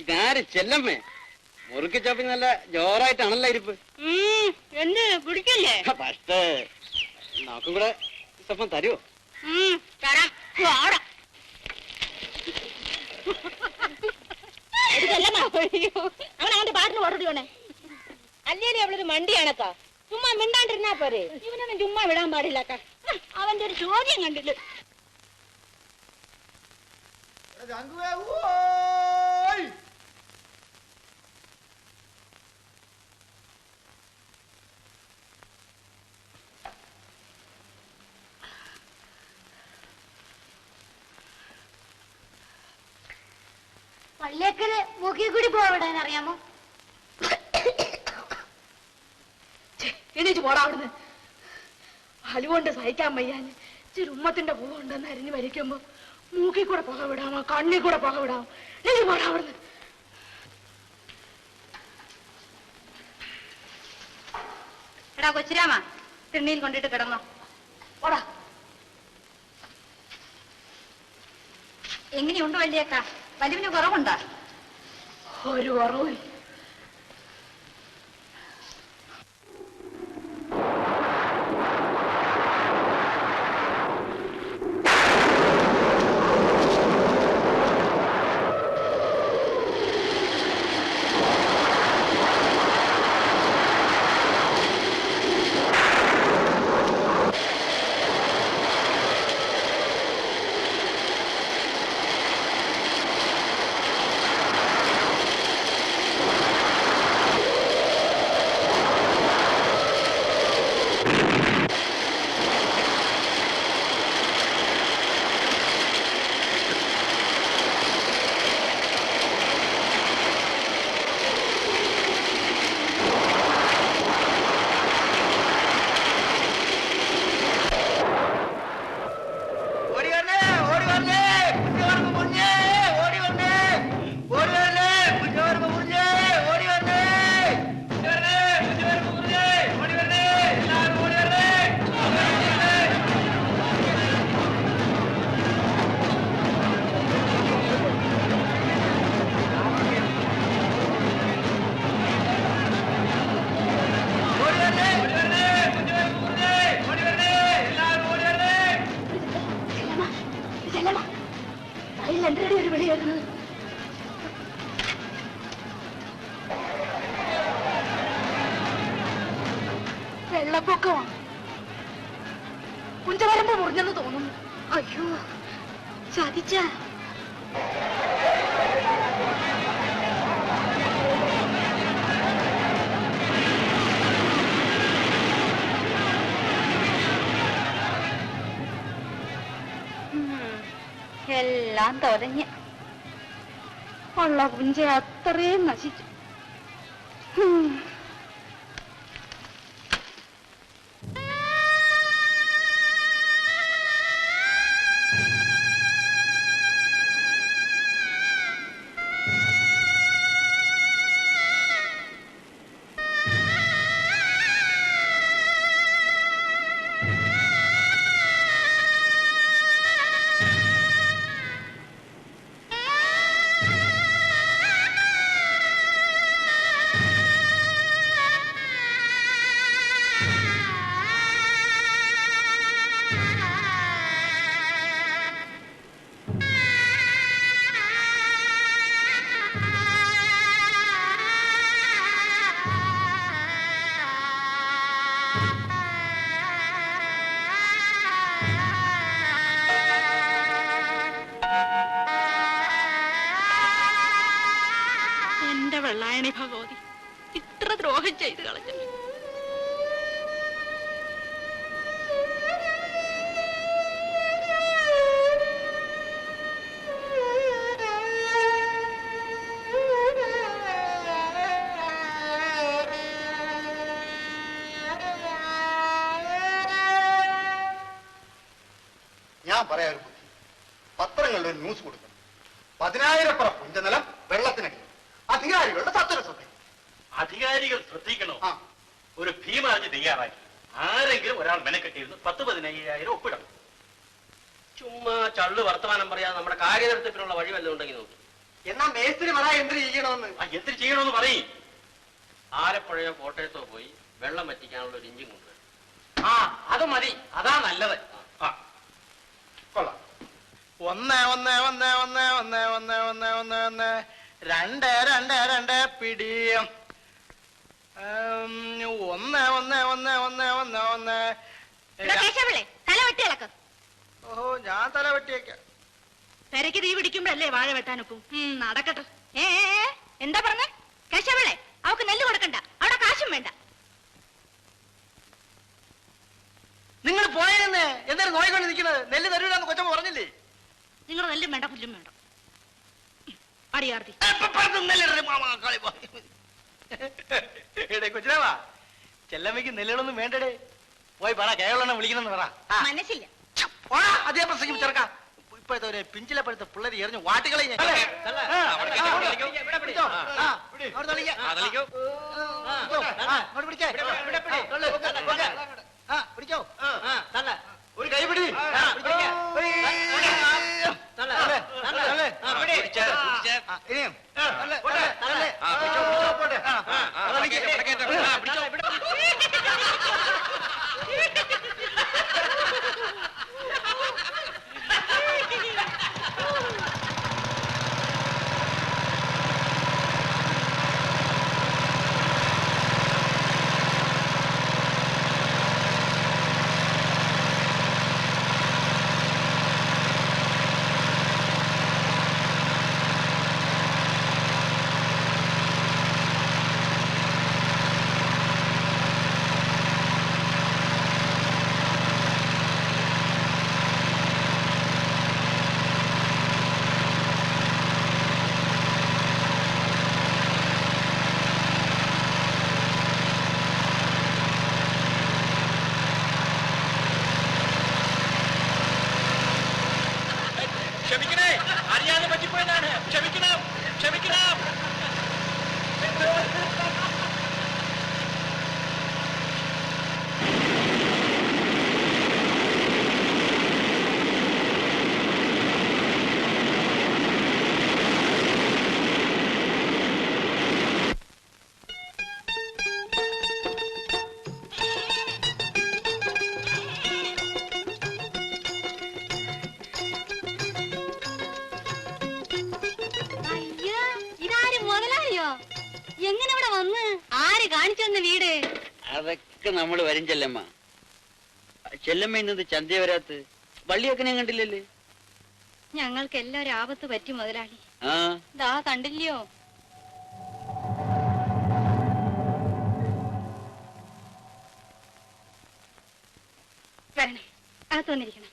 ഇതാര് ചെല്ലമ്മേ? മുറുക്കി ചോപ്പി നല്ല ജോറായിട്ടാണല്ലോ ഇരിപ്പ്. എന്ത് പിടിക്കല്ലേ? പക്ഷേ നമുക്കും കൂടെ സ്വപ്നം തരുമോ? തരാം. അവൻ അവന്റെ പാട്ടിന് ഓടോടിയോണേ. അല്ലേലും അവളൊരു മണ്ടിയാണക്കാ. ചുമ്മാ മിണ്ടാണ്ടിരുന്നാ പോരെ. ഇവനൊന്നും ചുമ്മാ വിടാൻ പാടില്ലക്ക. അവന്റെ ഒരു ചോദ്യം കണ്ടില്ല. പള്ളിയേക്കല് മൂക്കി കൂടി പോവിടാൻ അറിയാമോ? എണീച്ച് പോടാ അവിടുന്ന്. അലുകൊണ്ട് സഹിക്കാൻ വയ്യാന് ഇച്ചിരി ഉമ്മത്തിന്റെ പൂവ് ഉണ്ടെന്ന് അരിഞ്ഞ് വരിക്കുമ്പോ മൂക്കി കൂടെ പുക വിടാമോ കണ്ണി കൂടെ പുക വിടാമോ? എണീച്ച് പോടാ അവിടുന്ന്. എടാ കൊച്ചിരാമ, തിണ്ണിയിൽ കൊണ്ടിട്ട് കിടന്നോ. പോടാ. എങ്ങനെയുണ്ട് വല്യേക്ക? വലിവിന് കുറവുണ്ടോ? ഒരു കുറവും. വെള്ളപ്പൊക്കമാണ്. കുഞ്ചവരമ്പ് മുറിഞ്ഞെന്ന് തോന്നുന്നു. അയ്യോ, ചതിച്ച. എല്ലാം തൊലഞ്ഞ് ഉള്ള പുഞ്ച അത്രയും നശിച്ചു. വെള്ളായണി ഭഗവതി, ഇത്ര ദ്രോഹം ചെയ്ത് കളഞ്ഞു. ഞാൻ പറയാ ഒരു ബുദ്ധി, പത്രങ്ങളിൽ ഒരു ന്യൂസ് കൊടുക്കണം. 10,000 പറ പുഞ്ചനിലം വെള്ളത്തിനടിയിൽ, അധികാരികളുടെ സത്വര ശ്രദ്ധ. അധികാരികൾ ശ്രദ്ധിക്കണോ? ഒരു ഭീമാർജി തയ്യാറാക്കി ആരെങ്കിലും ഒരാൾ മെനക്കെട്ടിരുന്ന് 10-15,000 ഒപ്പിടണം. ചുമ്മാ ചള്ളു വർത്തമാനം പറയാതെ നമ്മുടെ കാര്യനിർത്തിപ്പിനുള്ള വഴി വല്ലതും ഉണ്ടെങ്കിൽ നോക്കി. എന്നാ മേസ്ത്രി പറ എന്ത് ചെയ്യണമെന്ന്. എന്തിനു ചെയ്യണമെന്ന് പറയും. ആലപ്പുഴയോ കോട്ടയത്തോ പോയി വെള്ളം വറ്റിക്കാനുള്ള ഒരു ഇഞ്ചിൻ കൊണ്ടുവരും. അത് മതി, അതാ നല്ലത്. കൊള്ളാം. 1 1 1 1 1 1 1 1 1 2 2 2 പിടിയും 1 1 1 1 1 1 കേശവപിള്ളേ തല വെട്ടി ഇളക്കം. ഓഹോ ഞാൻ തല വെട്ടിയേക്കാം. പെരയ്ക്ക് തീ പിടിക്കുമ്പോഴല്ലേ വാഴ വെട്ടാനൊക്കും. നടക്കട്ടെ. എന്താ പറഞ്ഞേ? കേശവപിള്ളേ അവക്ക് നെല്ല് കൊടുക്കണ്ട, അവിടെ കാശും വേണ്ട. നിങ്ങൾ പോയെന്ന് എന്തായാലും നോയിക്കൊണ്ട് നിൽക്കുന്നത്? നെല്ല് തരൂലെന്ന് കൊച്ചമ്മ പറഞ്ഞില്ലേ? നിങ്ങൾ നെല്ലും വേണ്ട പുല്ലും വേണ്ട. അടിയാർത്തി കൊച്ചിനാവാ ചെല്ലമ്മയ്ക്ക് നെല്ലുകളൊന്നും വേണ്ടടേ. പോയി പറ കേരളം വിളിക്കണമെന്ന് പറ. മനസ്സില്ല. അതേ പ്രസംഗം ചേർക്കാം. ഇപ്പോഴത്തെ ഒരു പിഞ്ചിലപ്പഴത്തെ പിള്ളേര് എറിഞ്ഞു വാട്ടുകളെ പിടിച്ചോ. ഒരു കൈപിടി. ഇനിയും ക്ഷമിക്കണേ, അറിയാതെ പറ്റിപ്പോയതാണ്. ക്ഷമിക്കണം, ക്ഷമിക്കണം. എങ്ങനെ ഇവിടെ വന്ന്? ആര് കാണിച്ചു തന്ന വീട്? അതൊക്കെ നമ്മൾ വരും ചെല്ലമ്മ. ചെല്ലമ്മ ഇന്നത് ചന്ത വരാത്ത് വള്ളിയൊക്കെ ഞാൻ കണ്ടില്ലല്ലേ? ഞങ്ങൾക്ക് എല്ലാവരും ആപത്ത് പറ്റി മുതലാളി. ആ ദാ കണ്ടില്ലയോ? വരണേ, അകത്ത് വന്നിരിക്കണം.